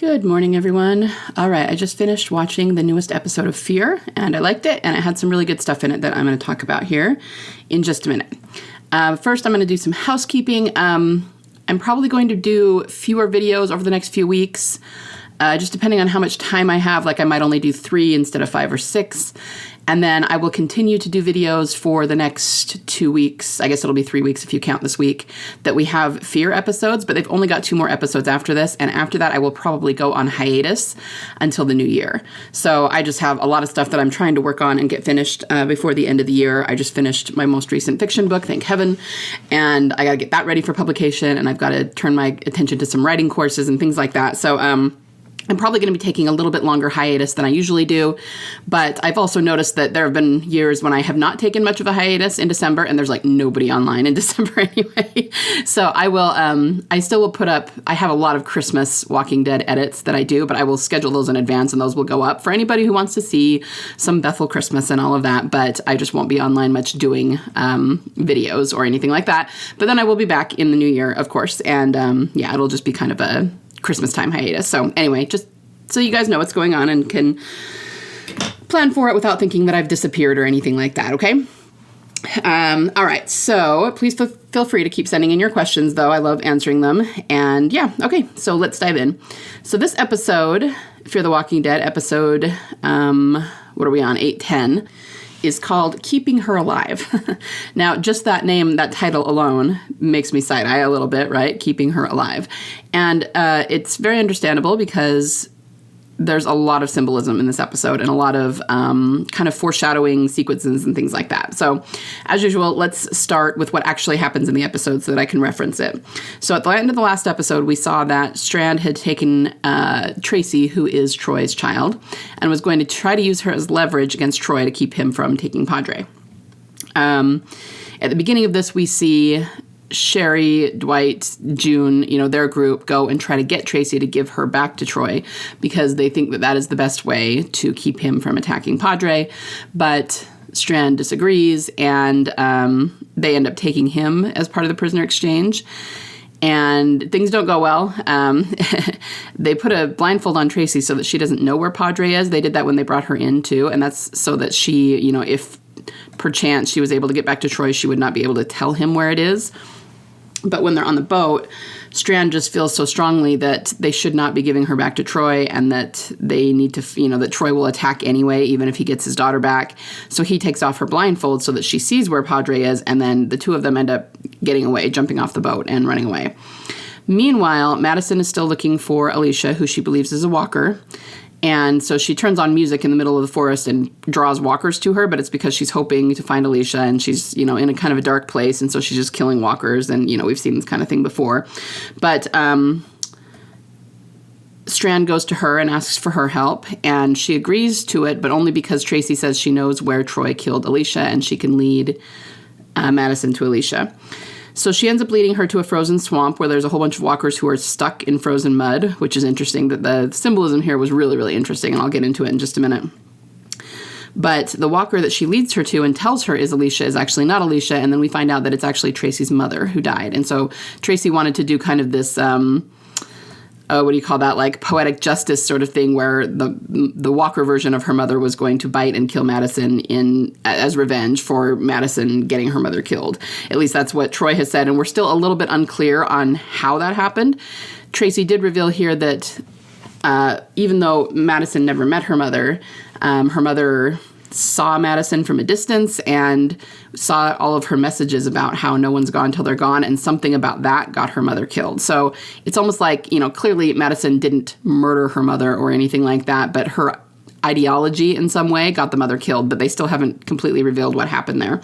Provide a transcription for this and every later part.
Good morning, everyone. All right, I just finished watching the newest episode of Fear, and I liked it, and it had some really good stuff in it that I'm going to talk about here in just a minute. First, I'm going to do some housekeeping. I'm probably going to do fewer videos over the next few weeks, just depending on how much time I have. Like, I might only do 3 instead of 5 or 6. And then I will continue to do videos for the next 2 weeks. I guess it'll be 3 weeks if you count this week, that we have Fear episodes, but they've only got 2 more episodes after this. And after that, I will probably go on hiatus until the new year. So I just have a lot of stuff that I'm trying to work on and get finished before the end of the year. I just finished my most recent fiction book, thank heaven. And I got to get that ready for publication. And I've got to turn my attention to some writing courses and things like that. So, I'm probably going to be taking a little bit longer hiatus than I usually do, but I've also noticed that there have been years when I have not taken much of a hiatus in December, and there's like nobody online in December anyway. So I will, I still will put up, I have a lot of Christmas Walking Dead edits that I do, but I will schedule those in advance and those will go up for anybody who wants to see some Bethel Christmas and all of that, but I just won't be online much doing videos or anything like that. But then I will be back in the new year, of course, and yeah, it'll just be kind of a Christmas time hiatus. So anyway, just so you guys know what's going on and can plan for it without thinking that I've disappeared or anything like that, okay? All right, so please feel free to keep sending in your questions, though. I love answering them. And yeah, okay, so let's dive in. So this episode, Fear the Walking Dead, episode, what are we on, 810, is called Keeping Her Alive. Now, just that name, that title alone makes me side-eye a little bit, right? Keeping Her Alive. And it's very understandable because there's a lot of symbolism in this episode and a lot of kind of foreshadowing sequences and things like that. So as usual, let's start with what actually happens in the episode so that I can reference it. So at the end of the last episode, we saw that Strand had taken Tracie, who is Troy's child, and was going to try to use her as leverage against Troy to keep him from taking Padre. At the beginning of this, we see Sherry, Dwight, June, their group go and try to get Tracie to give her back to Troy because they think that that is the best way to keep him from attacking Padre. But Strand disagrees, and they end up taking him as part of the prisoner exchange. And things don't go well. They put a blindfold on Tracie so that she doesn't know where Padre is. They did that when they brought her in, too. And that's so that she, if perchance she was able to get back to Troy, she would not be able to tell him where it is. But when they're on the boat, Strand just feels so strongly that they should not be giving her back to Troy and that they need to, that Troy will attack anyway, even if he gets his daughter back. So he takes off her blindfold so that she sees where Padre is, and then the two of them end up getting away, jumping off the boat and running away. Meanwhile, Madison is still looking for Alicia, who she believes is a walker. And so she turns on music in the middle of the forest and draws walkers to her, but it's because she's hoping to find Alicia, and she's, in a kind of a dark place, and so she's just killing walkers, and, we've seen this kind of thing before. But Strand goes to her and asks for her help, and she agrees to it, but only because Tracie says she knows where Troy killed Alicia, and she can lead Madison to Alicia. So she ends up leading her to a frozen swamp where there's a whole bunch of walkers who are stuck in frozen mud, which is interesting. That the symbolism here was really, really interesting, and I'll get into it in just a minute. But the walker that she leads her to and tells her is Alicia is actually not Alicia, and then we find out that it's actually Tracie's mother who died. And so Tracie wanted to do kind of this, what do you call that, like poetic justice sort of thing, where the walker version of her mother was going to bite and kill Madison as revenge for Madison getting her mother killed. At least that's what Troy has said, and we're still a little bit unclear on how that happened. Tracie did reveal here that even though Madison never met her mother saw Madison from a distance and saw all of her messages about how no one's gone till they're gone, and something about that got her mother killed. So it's almost like, clearly Madison didn't murder her mother or anything like that, but her ideology in some way got the mother killed, but they still haven't completely revealed what happened there.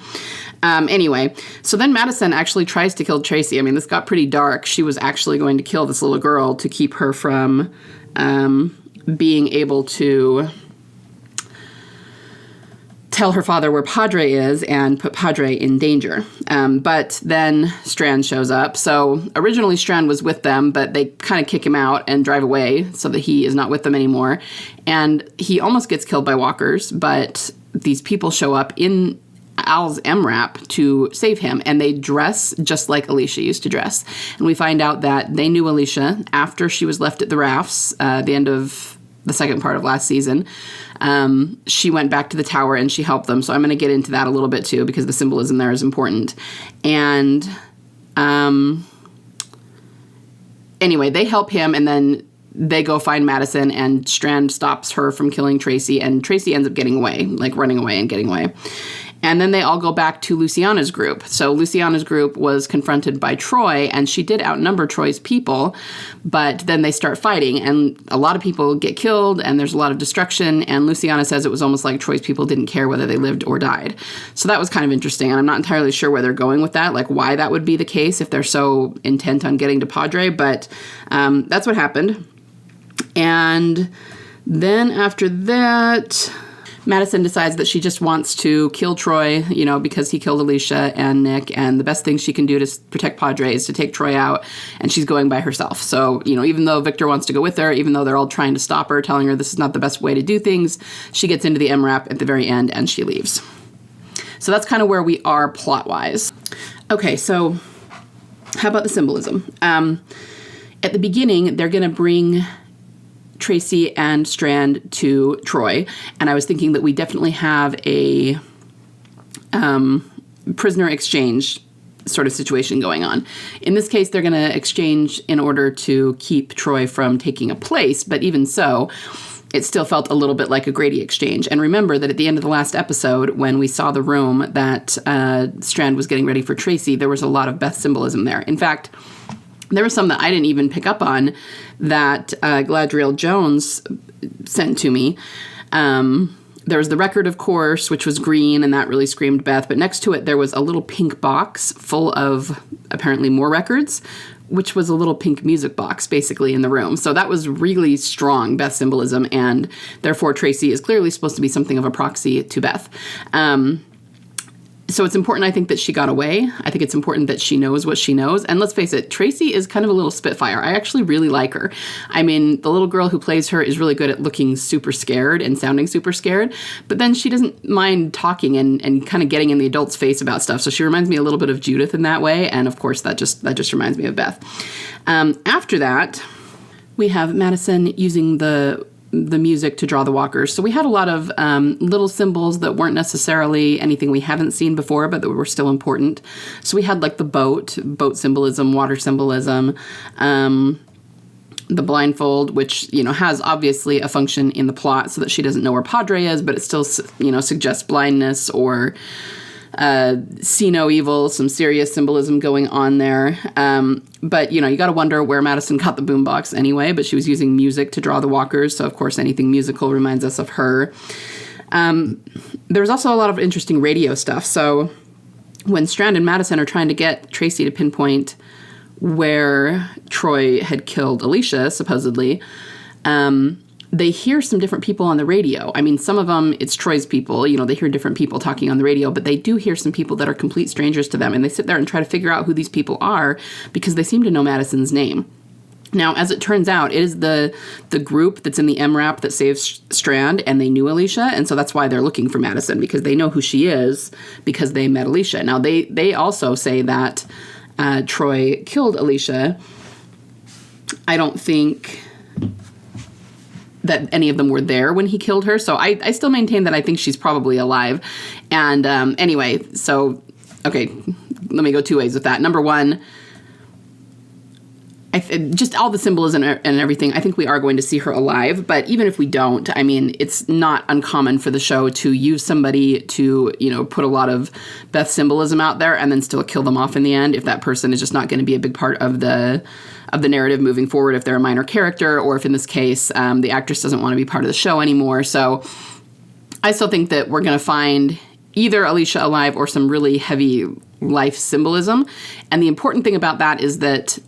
Anyway, so then Madison actually tries to kill Tracie. I mean, this got pretty dark. She was actually going to kill this little girl to keep her from being able to tell her father where Padre is and put Padre in danger. But then Strand shows up. So originally Strand was with them, but they kind of kick him out and drive away so that he is not with them anymore. And he almost gets killed by walkers, but these people show up in Al's MRAP to save him, and they dress just like Alicia used to dress. And we find out that they knew Alicia after she was left at the rafts, the end of the second part of last season. She went back to the tower and she helped them. So I'm going to get into that a little bit too, because the symbolism there is important. And anyway, they help him, and then they go find Madison, and Strand stops her from killing Tracie, and Tracie ends up getting away, like running away and getting away. And then they all go back to Luciana's group. So Luciana's group was confronted by Troy, and she did outnumber Troy's people, but then they start fighting, and a lot of people get killed, and there's a lot of destruction, and Luciana says it was almost like Troy's people didn't care whether they lived or died. So that was kind of interesting, and I'm not entirely sure where they're going with that, like why that would be the case if they're so intent on getting to Padre, but that's what happened. And then after that, Madison decides that she just wants to kill Troy, because he killed Alicia and Nick, and the best thing she can do to protect Padre is to take Troy out, and she's going by herself. So, even though Victor wants to go with her, even though they're all trying to stop her, telling her this is not the best way to do things, she gets into the MRAP at the very end, and she leaves. So that's kind of where we are plot-wise. Okay, so how about the symbolism? At the beginning, they're going to bring Tracie and Strand to Troy, and I was thinking that we definitely have a prisoner exchange sort of situation going on. In this case, they're going to exchange in order to keep Troy from taking a place, but even so, it still felt a little bit like a Grady exchange. And remember that at the end of the last episode, when we saw the room that Strand was getting ready for Tracie, there was a lot of Beth symbolism there. In fact, there was some that I didn't even pick up on that Gladriel Jones sent to me. There was the record, of course, which was green, and that really screamed Beth. But next to it, there was a little pink box full of apparently more records, which was a little pink music box, basically, in the room. So that was really strong Beth symbolism, and therefore Tracie is clearly supposed to be something of a proxy to Beth. So it's important, I think, that she got away. I think it's important that she knows what she knows. And let's face it, Tracie is kind of a little spitfire. I actually really like her. I mean, the little girl who plays her is really good at looking super scared and sounding super scared. But then she doesn't mind talking and kind of getting in the adult's face about stuff. So she reminds me a little bit of Judith in that way. And of course, that just reminds me of Beth. After that, we have Madison using the music to draw the walkers. So we had a lot of little symbols that weren't necessarily anything we haven't seen before, but that were still important. So we had like the boat symbolism, water symbolism, the blindfold, which, has obviously a function in the plot so that she doesn't know where Padre is, but it still, suggests blindness or see no evil, some serious symbolism going on there. But, you got to wonder where Madison got the boombox anyway, but she was using music to draw the walkers. So, of course, anything musical reminds us of her. There was also a lot of interesting radio stuff. So when Strand and Madison are trying to get Tracie to pinpoint where Troy had killed Alicia, supposedly, they hear some different people on the radio. I mean, some of them, it's Troy's people, they hear different people talking on the radio, but they do hear some people that are complete strangers to them, and they sit there and try to figure out who these people are because they seem to know Madison's name. Now, as it turns out, it is the group that's in the MRAP that saves Strand, and they knew Alicia, and so that's why they're looking for Madison, because they know who she is because they met Alicia. Now, they also say that Troy killed Alicia. I don't think that any of them were there when he killed her. So I still maintain that I think she's probably alive. And anyway, so, okay, let me go two ways with that. Number one, just all the symbolism and everything, I think we are going to see her alive. But even if we don't, I mean, it's not uncommon for the show to use somebody to, put a lot of Beth symbolism out there and then still kill them off in the end if that person is just not going to be a big part of the narrative moving forward, if they're a minor character, or if in this case, the actress doesn't want to be part of the show anymore. So I still think that we're going to find either Alicia alive or some really heavy life symbolism. And the important thing about that is that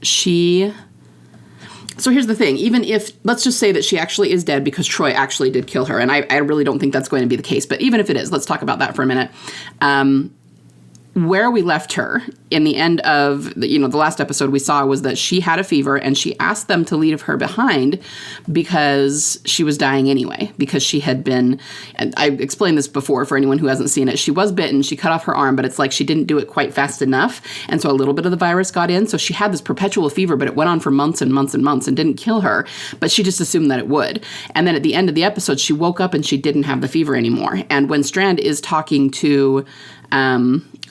so here's the thing, even if, let's just say that she actually is dead because Troy actually did kill her, and I really don't think that's going to be the case, but even if it is, let's talk about that for a minute. where we left her in the end of the last episode we saw was that she had a fever and she asked them to leave her behind because she was dying anyway, because she had been, and I explained this before for anyone who hasn't seen it, she was bitten, she cut off her arm, but it's like she didn't do it quite fast enough. And so a little bit of the virus got in. So she had this perpetual fever, but it went on for months and months and months and didn't kill her, but she just assumed that it would. And then at the end of the episode, she woke up and she didn't have the fever anymore. And when Strand is talking to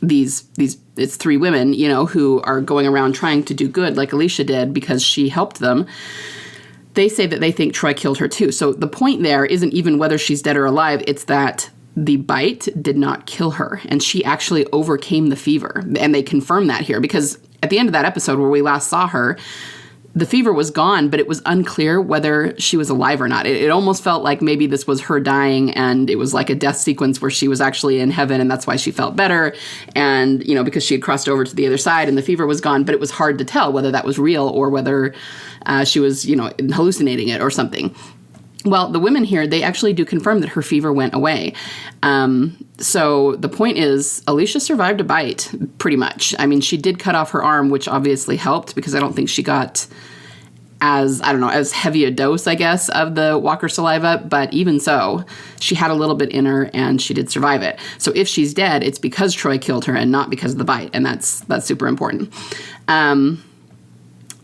these it's three women, who are going around trying to do good like Alicia did because she helped them, they say that they think Troy killed her too. So the point there isn't even whether she's dead or alive. It's that the bite did not kill her and she actually overcame the fever. And they confirm that here because at the end of that episode where we last saw her, the fever was gone, but it was unclear whether she was alive or not. It almost felt like maybe this was her dying and it was like a death sequence where she was actually in heaven and that's why she felt better. And, because she had crossed over to the other side and the fever was gone, but it was hard to tell whether that was real or whether she was, hallucinating it or something. Well, the women here, they actually do confirm that her fever went away. So the point is, Alicia survived a bite, pretty much. I mean, she did cut off her arm, which obviously helped because I don't think she got as heavy a dose, I guess, of the walker saliva. But even so, she had a little bit in her and she did survive it. So if she's dead, it's because Troy killed her and not because of the bite. And that's super important.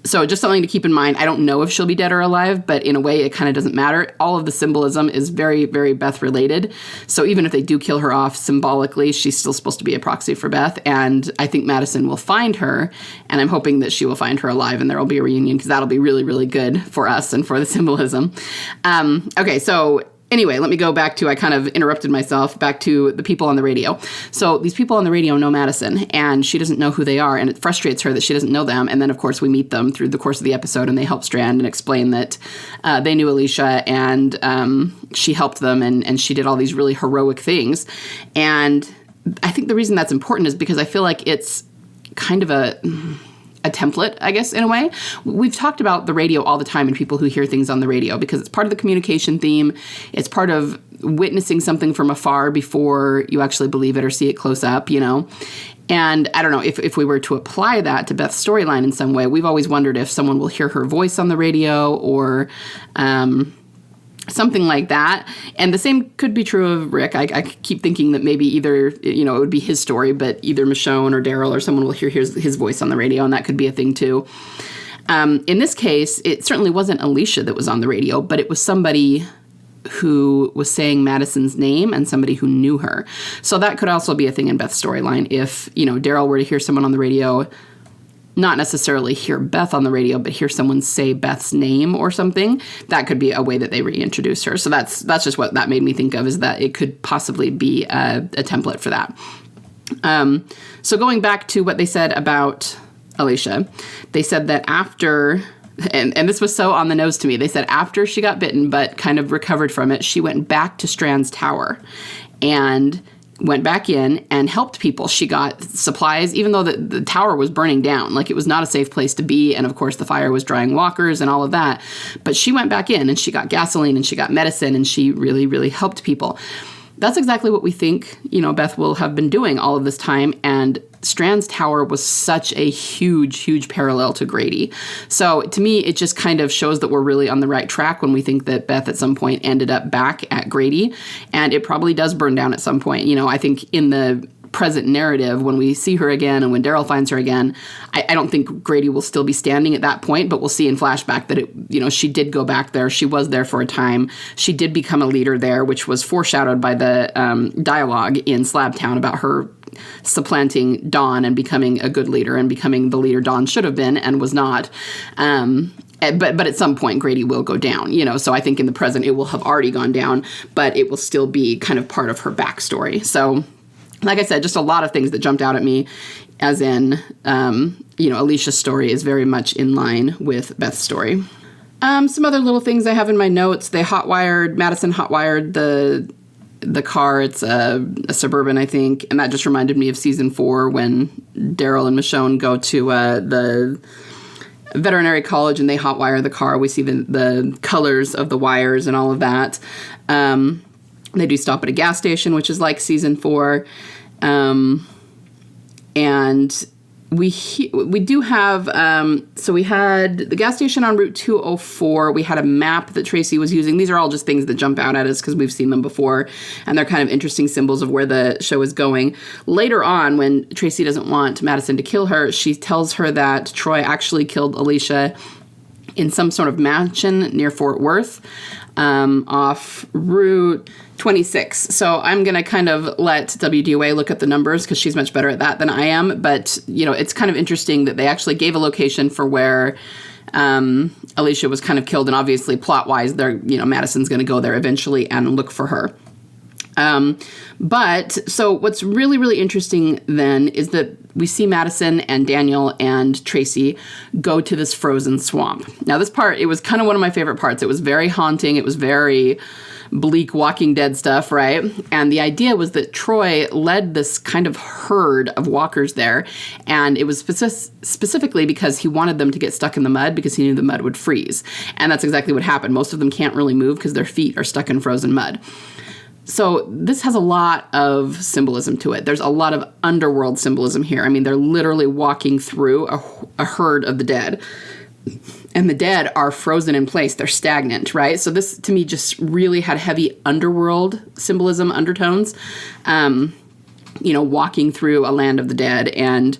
So just something to keep in mind. I don't know if she'll be dead or alive, but in a way, it kind of doesn't matter. All of the symbolism is very, very Beth related. So even if they do kill her off symbolically, she's still supposed to be a proxy for Beth. And I think Madison will find her, and I'm hoping that she will find her alive and there will be a reunion because that'll be really, really good for us and for the symbolism. Okay, so anyway, let me go back to, I kind of interrupted myself, back to the people on the radio. So these people on the radio know Madison, and she doesn't know who they are, and it frustrates her that she doesn't know them. And then, of course, we meet them through the course of the episode, and they help Strand and explain that they knew Alicia, and she helped them, and she did all these really heroic things. And I think the reason that's important is because I feel like it's kind of a template, I guess, in a way. We've talked about the radio all the time and people who hear things on the radio because it's part of the communication theme. It's part of witnessing something from afar before you actually believe it or see it close up, And I don't know, if we were to apply that to Beth's storyline in some way, we've always wondered if someone will hear her voice on the radio or something like that. And the same could be true of Rick. I keep thinking that maybe either, it would be his story, but either Michonne or Daryl or someone will hear his voice on the radio, and that could be a thing too. In this case, it certainly wasn't Alicia that was on the radio, but it was somebody who was saying Madison's name and somebody who knew her. So that could also be a thing in Beth's storyline. If, Daryl were to hear someone on the radio, not necessarily hear Beth on the radio, but hear someone say Beth's name or something, that could be a way that they reintroduce her. So that's just what that made me think of, is that it could possibly be a template for that. So going back to what they said about Alicia, they said that after, and this was so on the nose to me, they said after she got bitten but kind of recovered from it, she went back to Strand's tower and went back in and helped people. She got supplies, even though the tower was burning down. Like, it was not a safe place to be. And of course, the fire was drying walkers and all of that. But she went back in and she got gasoline and she got medicine and she really, really helped people. That's exactly what we think, Beth will have been doing all of this time. And Strand's tower was such a huge, huge parallel to Grady. So to me, it just kind of shows that we're really on the right track when we think that Beth at some point ended up back at Grady. And it probably does burn down at some point. I think in the present narrative, when we see her again and when Daryl finds her again, I don't think Grady will still be standing at that point, but we'll see in flashback that she did go back there. She was there for a time. She did become a leader there, which was foreshadowed by the dialogue in Slabtown about her supplanting Dawn and becoming a good leader and becoming the leader Dawn should have been and was not. But at some point, Grady will go down, so I think in the present, it will have already gone down, but it will still be kind of part of her backstory. So, like I said, just a lot of things that jumped out at me, as in, Alicia's story is very much in line with Beth's story. Some other little things I have in my notes. Madison hotwired the car. It's a Suburban, I think, and that just reminded me of season 4 when Daryl and Michonne go to the veterinary college and they hotwire the car. We see the colors of the wires and all of that. They do stop at a gas station, which is like season 4. And we do have, so we had the gas station on Route 204. We had a map that Tracie was using. These are all just things that jump out at us because we've seen them before, and they're kind of interesting symbols of where the show is going. Later on, when Tracie doesn't want Madison to kill her, she tells her that Troy actually killed Alicia in some sort of mansion near Fort Worth, off Route 26. So I'm going to kind of let WDOA look at the numbers because she's much better at that than I am. But, it's kind of interesting that they actually gave a location for where Alicia was kind of killed. And obviously, plot-wise, Madison's going to go there eventually and look for her. But so what's really, really interesting then is that we see Madison and Daniel and Tracie go to this frozen swamp. Now, this part, it was kind of one of my favorite parts. It was very haunting. It was very bleak Walking Dead stuff, right? And the idea was that Troy led this kind of herd of walkers there, and it was specifically because he wanted them to get stuck in the mud because he knew the mud would freeze. And that's exactly what happened. Most of them can't really move because their feet are stuck in frozen mud. So this has a lot of symbolism to it. There's a lot of underworld symbolism here. I mean, they're literally walking through a herd of the dead. And the dead are frozen in place. They're stagnant, right? So this, to me, just really had heavy underworld symbolism undertones, walking through a land of the dead. And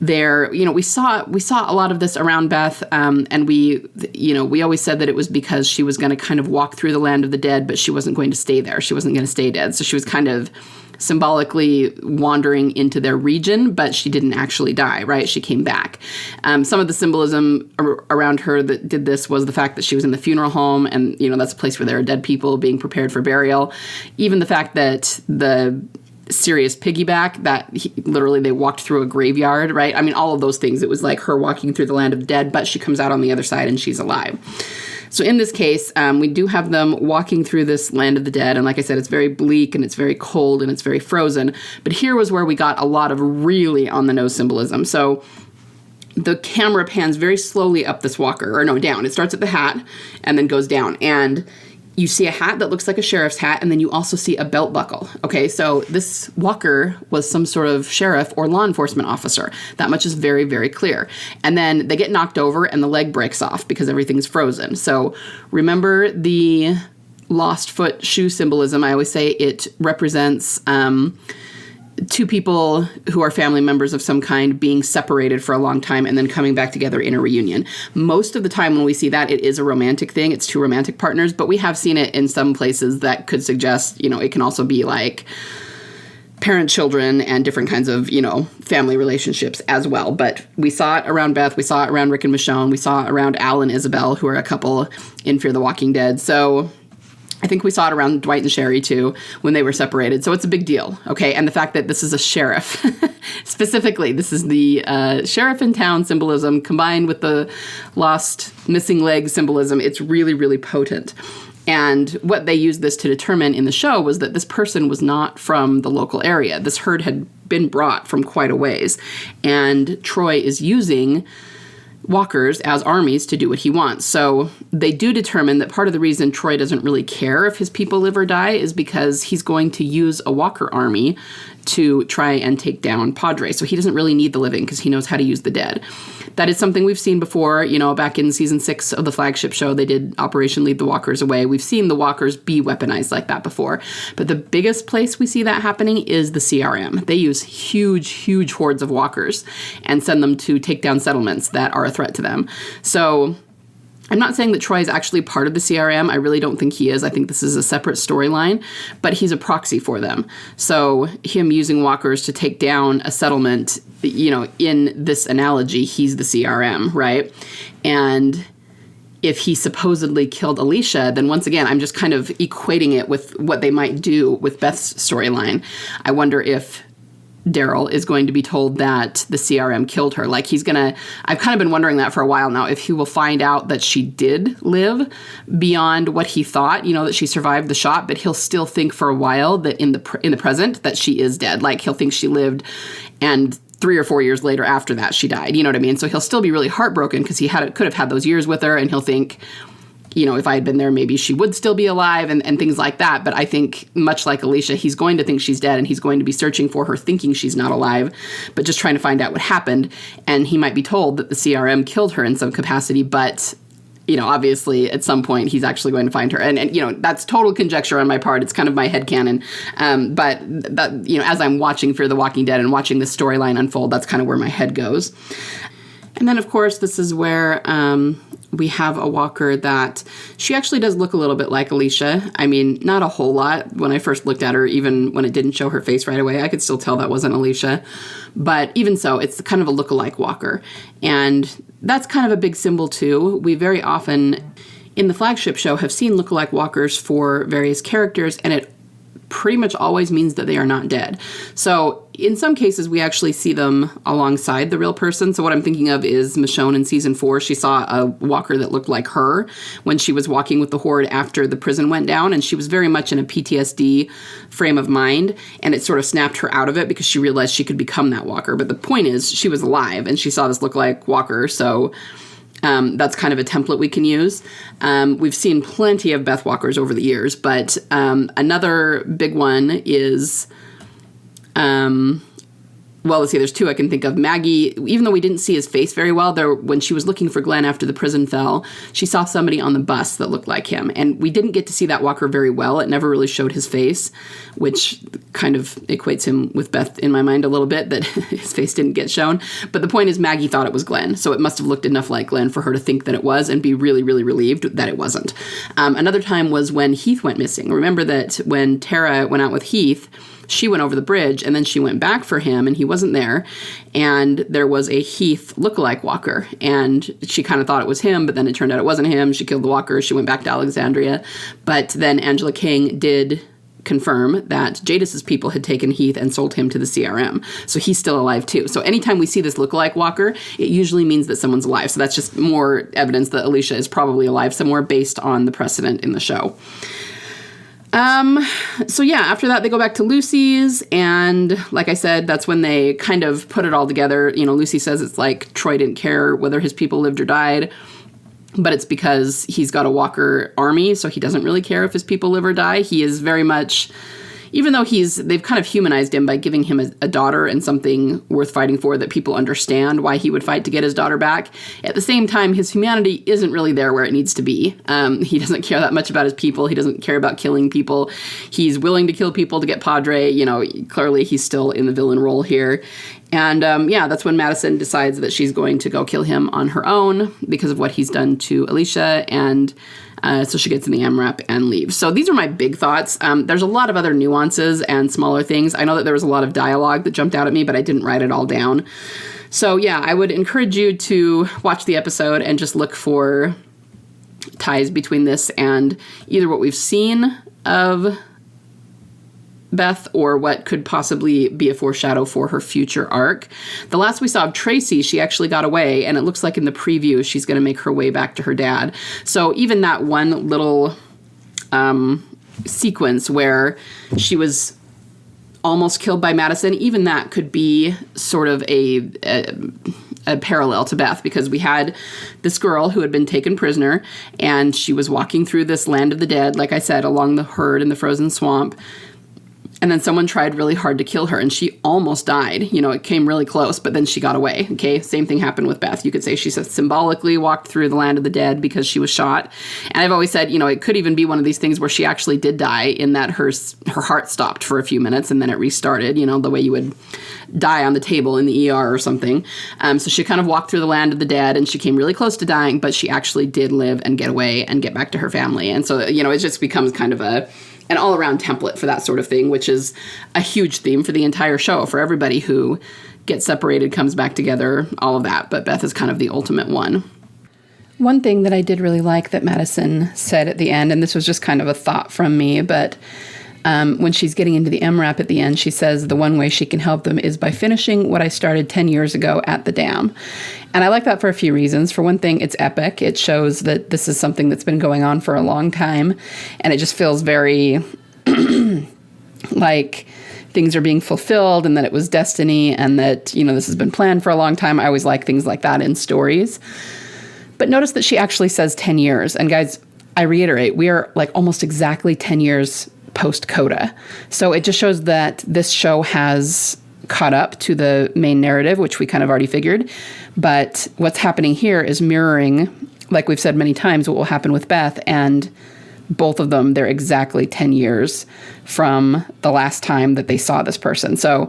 there, we saw a lot of this around Beth, and we always said that it was because she was going to kind of walk through the land of the dead, but she wasn't going to stay there. She wasn't going to stay dead. So she was kind of symbolically wandering into their region, but she didn't actually die, right? She came back. Some of the symbolism around her that did this was the fact that she was in the funeral home, and, that's a place where there are dead people being prepared for burial. Even the fact that the serious piggyback, that literally they walked through a graveyard, right? I mean, all of those things. It was like her walking through the land of the dead, but she comes out on the other side and she's alive. So in this case, we do have them walking through this land of the dead. And like I said, it's very bleak and it's very cold and it's very frozen. But here was where we got a lot of really on-the-nose symbolism. So the camera pans very slowly up this walker, down. It starts at the hat and then goes down. And you see a hat that looks like a sheriff's hat, and then you also see a belt buckle. Okay, so this walker was some sort of sheriff or law enforcement officer. That much is very, very clear. And then they get knocked over and the leg breaks off because everything's frozen. So remember the lost foot shoe symbolism. I always say it represents two people who are family members of some kind being separated for a long time and then coming back together in a reunion. Most of the time when we see that, it is a romantic thing. It's two romantic partners, but we have seen it in some places that could suggest, it can also be like parent-children and different kinds of, family relationships as well. But we saw it around Beth. We saw it around Rick and Michonne. We saw it around Al and Isabel, who are a couple in Fear the Walking Dead. So I think we saw it around Dwight and Sherry, too, when they were separated. So it's a big deal, okay? And the fact that this is a sheriff, specifically, this is the sheriff in town symbolism combined with the lost missing leg symbolism. It's really, really potent. And what they used this to determine in the show was that this person was not from the local area. This herd had been brought from quite a ways. And Troy is using walkers as armies to do what he wants. So they do determine that part of the reason Troy doesn't really care if his people live or die is because he's going to use a walker army to try and take down Padre. So he doesn't really need the living because he knows how to use the dead. That is something we've seen before. Back in season 6 of the flagship show, they did Operation Lead the Walkers Away. We've seen the walkers be weaponized like that before. But the biggest place we see that happening is the CRM. They use huge, huge hordes of walkers and send them to take down settlements that are a threat to them. So I'm not saying that Troy is actually part of the CRM. I really don't think he is. I think this is a separate storyline, but he's a proxy for them. So him using walkers to take down a settlement, in this analogy, he's the CRM, right? And if he supposedly killed Alicia, then once again, I'm just kind of equating it with what they might do with Beth's storyline. I wonder if Daryl is going to be told that the CRM killed her. Like I've kind of been wondering that for a while now, if he will find out that she did live beyond what he thought, that she survived the shot, but he'll still think for a while that in the present that she is dead. Like he'll think she lived, and 3 or 4 years later after that, she died. You know what I mean? So he'll still be really heartbroken because he could have had those years with her, and he'll think, if I had been there, maybe she would still be alive and things like that. But I think much like Alicia, he's going to think she's dead and he's going to be searching for her thinking she's not alive, but just trying to find out what happened. And he might be told that the CRM killed her in some capacity, but obviously at some point he's actually going to find her. And that's total conjecture on my part. It's kind of my headcanon. But that, as I'm watching Fear the Walking Dead and watching this storyline unfold, that's kind of where my head goes. And then, of course, this is where we have a walker that she actually does look a little bit like Alicia. I mean, not a whole lot. When I first looked at her, even when it didn't show her face right away, I could still tell that wasn't Alicia. But even so, it's kind of a look-alike walker. And that's kind of a big symbol, too. We very often, in the flagship show, have seen look-alike walkers for various characters, and it pretty much always means that they are not dead. So in some cases, we actually see them alongside the real person. So what I'm thinking of is Michonne in season 4. She saw a walker that looked like her when she was walking with the Horde after the prison went down. And she was very much in a PTSD frame of mind. And it sort of snapped her out of it because she realized she could become that walker. But the point is, she was alive and she saw this look-alike walker. So that's kind of a template we can use. We've seen plenty of Beth walkers over the years, but another big one is, let's see, there's two I can think of. Maggie, even though we didn't see his face very well, when she was looking for Glenn after the prison fell, she saw somebody on the bus that looked like him. And we didn't get to see that walker very well. It never really showed his face, which kind of equates him with Beth in my mind a little bit, that his face didn't get shown. But the point is, Maggie thought it was Glenn. So it must have looked enough like Glenn for her to think that it was and be really, really relieved that it wasn't. Another time was when Heath went missing. Remember that when Tara went out with Heath, she went over the bridge and then she went back for him and he wasn't there. And there was a Heath lookalike walker and she kind of thought it was him, but then it turned out it wasn't him. She killed the walker. She went back to Alexandria. But then Angela King did confirm that Jadis's people had taken Heath and sold him to the CRM. So he's still alive too. So anytime we see this lookalike walker, it usually means that someone's alive. So that's just more evidence that Alicia is probably alive somewhere based on the precedent in the show. So yeah, after that, they go back to Lucy's, and like I said, that's when they kind of put it all together. Lucy says it's like Troy didn't care whether his people lived or died, but it's because he's got a walker army, so he doesn't really care if his people live or die. He is very much, even though they've kind of humanized him by giving him a daughter and something worth fighting for that people understand why he would fight to get his daughter back. At the same time, his humanity isn't really there where it needs to be. He doesn't care that much about his people. He doesn't care about killing people. He's willing to kill people to get Padre. Clearly he's still in the villain role here. And that's when Madison decides that she's going to go kill him on her own because of what he's done to Alicia, and so she gets in the MRAP and leaves. So these are my big thoughts. There's a lot of other nuances and smaller things. I know that there was a lot of dialogue that jumped out at me, but I didn't write it all down. So yeah, I would encourage you to watch the episode and just look for ties between this and either what we've seen of Beth or what could possibly be a foreshadow for her future arc. The last we saw of Tracie, she actually got away, and it looks like in the preview she's going to make her way back to her dad. So even that one little sequence where she was almost killed by Madison, even that could be sort of a parallel to Beth, because we had this girl who had been taken prisoner, and she was walking through this land of the dead, like I said, along the herd in the frozen swamp. And then someone tried really hard to kill her, and she almost died. It came really close, but then she got away. Okay, same thing happened with Beth. You could say she symbolically walked through the land of the dead because she was shot. And I've always said, it could even be one of these things where she actually did die, in that her heart stopped for a few minutes and then it restarted, the way you would die on the table in the ER or something. So she kind of walked through the land of the dead, and she came really close to dying, but she actually did live and get away and get back to her family. And so, it just becomes kind of an all-around template for that sort of thing, which is a huge theme for the entire show, for everybody who gets separated, comes back together, all of that. But Beth is kind of the ultimate one. One thing that I did really like that Madison said at the end, and this was just kind of a thought from me, but when she's getting into the MRAP at the end, she says the one way she can help them is by finishing what I started 10 years ago at the dam. And I like that for a few reasons. For one thing, it's epic. It shows that this is something that's been going on for a long time, and it just feels very like things are being fulfilled and that it was destiny and that, this has been planned for a long time. I always like things like that in stories. But notice that she actually says 10 years. And guys, I reiterate, we are like almost exactly 10 years post-Coda. So it just shows that this show has caught up to the main narrative, which we kind of already figured. But what's happening here is mirroring, like we've said many times, what will happen with Beth. And both of them, they're exactly 10 years from the last time that they saw this person. So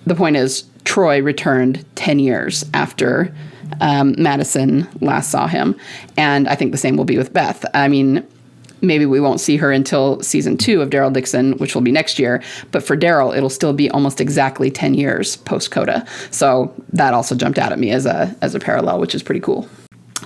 the point is, Troy returned 10 years after Madison last saw him. And I think the same will be with Beth. I mean, maybe we won't see her until season 2 of Daryl Dixon, which will be next year. But for Daryl, it'll still be almost exactly 10 years post-Coda. So that also jumped out at me as a parallel, which is pretty cool.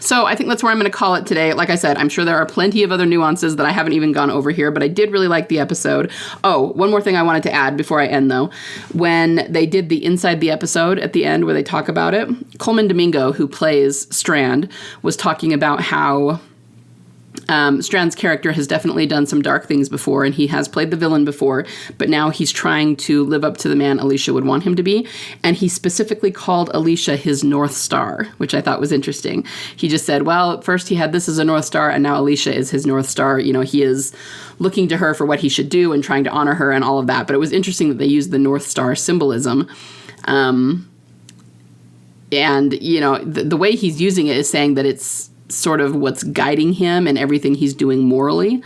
So I think that's where I'm going to call it today. Like I said, I'm sure there are plenty of other nuances that I haven't even gone over here, but I did really like the episode. Oh, one more thing I wanted to add before I end, though. When they did the Inside the Episode at the end where they talk about it, Coleman Domingo, who plays Strand, was talking about how Strand's character has definitely done some dark things before, and he has played the villain before, but now he's trying to live up to the man Alicia would want him to be. And he specifically called Alicia his North Star, which I thought was interesting. He just said, well, at first he had this as a North Star, and now Alicia is his North Star. You know, he is looking to her for what he should do and trying to honor her and all of that. But it was interesting that they used the North Star symbolism. And, you know, the way he's using it is saying that it's sort of what's guiding him and everything he's doing morally.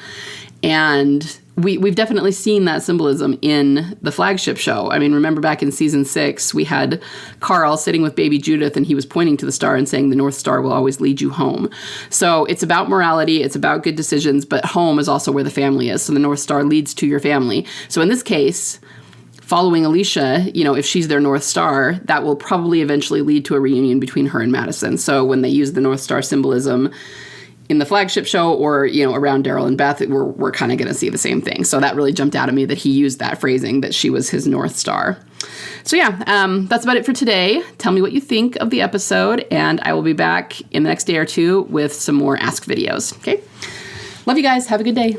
And we've definitely seen that symbolism in the flagship show. I mean, remember back in season 6, we had Carl sitting with baby Judith, and he was pointing to the star and saying the North Star will always lead you home. So it's about morality, it's about good decisions, but home is also where the family is. So the North Star leads to your family. So in this case, following Alicia, you know, if she's their North Star, that will probably eventually lead to a reunion between her and Madison. So when they use the North Star symbolism in the flagship show or, you know, around Daryl and Beth, we're kind of going to see the same thing. So that really jumped out at me that he used that phrasing, that she was his North Star. So yeah, that's about it for today. Tell me what you think of the episode, and I will be back in the next day or two with some more Ask videos. Okay? Love you guys. Have a good day.